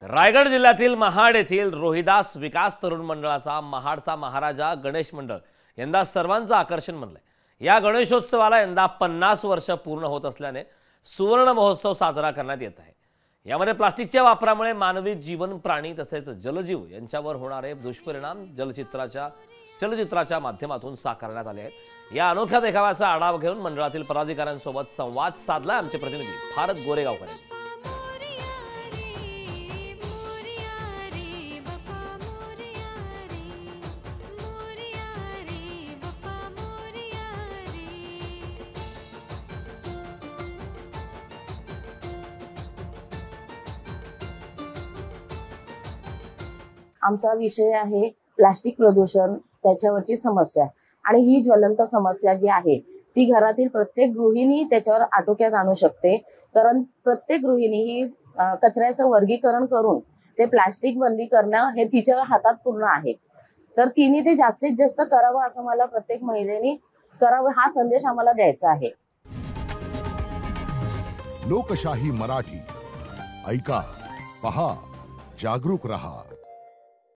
रायगड जिल्ह्यातील महाड येथील रोहिदास विकास तरुण मंडळाचा महाडचा महाराजा गणेश मंडळ यंदा सर्वांचं आकर्षण बनलंय। या गणेशोत्सवाला यंदा 50 वर्ष पूर्ण होत असल्याने सुवर्ण महोत्सव साजरा करण्यात येत आहे। यामध्ये प्लास्टिकच्या वापरामुळे मानवी जीवन, प्राणी तसेच जलजीव यांच्यावर होणारे दुष्परिणाम चलचित्राच्या माध्यमातून साकारण्यात आले आहेत। या अनोख्या देखाव्याचा आढावा घेऊन मंडळातील पदाधिकाऱ्यांसोबत संवाद साधला आमचे प्रतिनिधी भारत गोरेगावकर यांनी। आमचा विषय आहे प्लास्टिक प्रदूषण, त्याच्यावरची समस्या। आणि ही ज्वलंत समस्या जी आहे ती घरातील प्रत्येक गृहिणी त्याच्यावर आटोक्यात आणू शकते। कारण प्रत्येक गृहिणी ही कचऱ्याचं वर्गीकरण करून ते प्लास्टिक बंदी करणं हे तिच्या हातात पूर्ण आहे। तर तिने ते जास्तीत जास्त करावं असं मला प्रत्येक महिलेने करावं हा संदेश आम्हाला द्यायचा आहे। लोकशाही मराठी ऐका, पहा, जागरूक रहा।